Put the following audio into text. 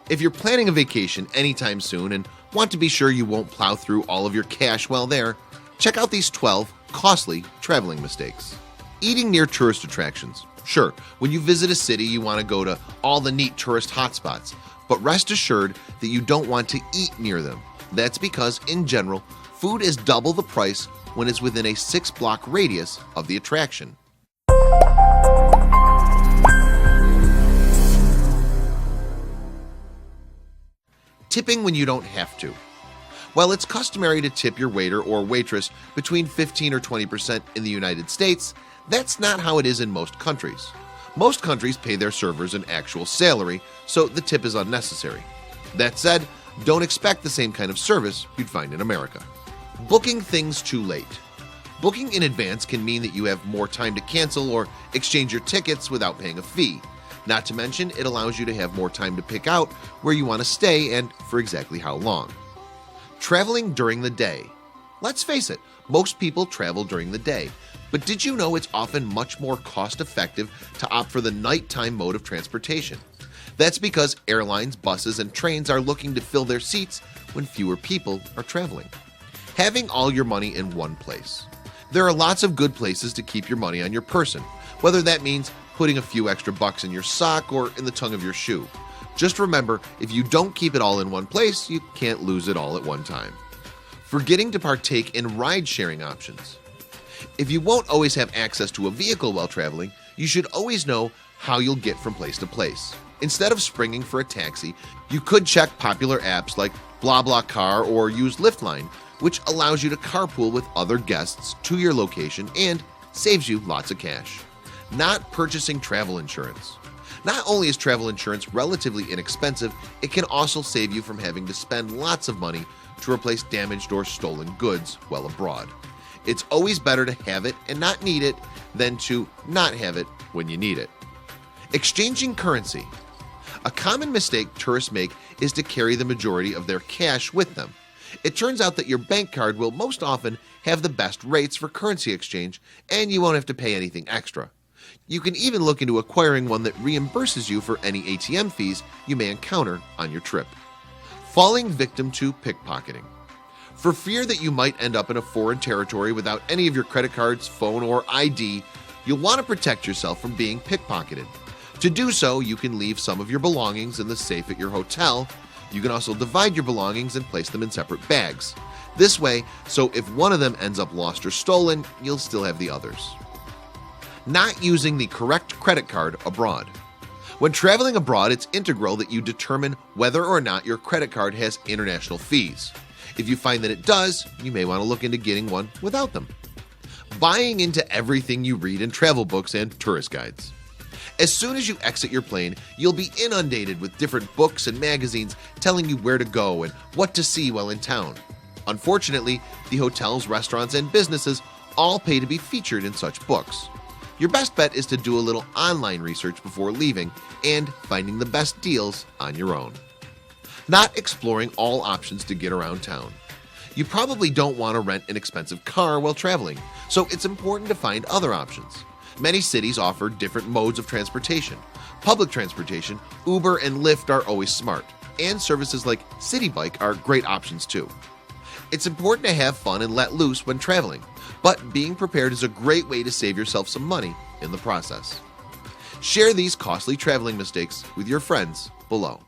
If you're planning a vacation anytime soon and want to be sure you won't plow through all of your cash while there, check out these 12 costly traveling mistakes. Eating near tourist attractions. Sure, when you visit a city, you want to go to all the neat tourist hotspots, but rest assured that you don't want to eat near them. That's because, in general, food is double the price when it's within a 6-block radius of the attraction. Tipping when you don't have to. While it's customary to tip your waiter or waitress between 15 or 20% in the United States, that's not how it is in most countries. Most countries pay their servers an actual salary, so the tip is unnecessary. That said, don't expect the same kind of service you'd find in America. Booking things too late. Booking in advance can mean that you have more time to cancel or exchange your tickets without paying a fee. Not to mention, it allows you to have more time to pick out where you want to stay and for exactly how long. Traveling during the day. Let's face it, most people travel during the day, but did you know it's often much more cost-effective to opt for the nighttime mode of transportation? That's because airlines, buses, and trains are looking to fill their seats when fewer people are traveling. Having all your money in one place. There are lots of good places to keep your money on your person, whether that means putting a few extra bucks in your sock or in the tongue of your shoe. Just remember, if you don't keep it all in one place, you can't lose it all at one time. Forgetting to partake in ride-sharing options. If you won't always have access to a vehicle while traveling, you should always know how you'll get from place to place. Instead of springing for a taxi, you could check popular apps like BlaBlaCar or use Liftline, which allows you to carpool with other guests to your location and saves you lots of cash. Not purchasing travel insurance. Not only is travel insurance relatively inexpensive, it can also save you from having to spend lots of money to replace damaged or stolen goods while abroad. It's always better to have it and not need it than to not have it when you need it. Exchanging currency. A common mistake tourists make is to carry the majority of their cash with them. It turns out that your bank card will most often have the best rates for currency exchange, and you won't have to pay anything extra. You can even look into acquiring one that reimburses you for any ATM fees you may encounter on your trip. Falling victim to pickpocketing. For fear that you might end up in a foreign territory without any of your credit cards, phone, or ID, you'll want to protect yourself from being pickpocketed. To do so, you can leave some of your belongings in the safe at your hotel. You can also divide your belongings and place them in separate bags. This way, so if one of them ends up lost or stolen, you'll still have the others. Not using the correct credit card abroad. When traveling abroad, it's integral that you determine whether or not your credit card has international fees. If you find that it does, you may want to look into getting one without them. Buying into everything you read in travel books and tourist guides. As soon as you exit your plane, you'll be inundated with different books and magazines telling you where to go and what to see while in town. Unfortunately, the hotels, restaurants, and businesses all pay to be featured in such books. Your best bet is to do a little online research before leaving and finding the best deals on your own. Not exploring all options to get around town. You probably don't want to rent an expensive car while traveling, so it's important to find other options. Many cities offer different modes of transportation. Public transportation, Uber and Lyft are always smart, and services like City Bike are great options too. It's important to have fun and let loose when traveling, but being prepared is a great way to save yourself some money in the process. Share these costly traveling mistakes with your friends below.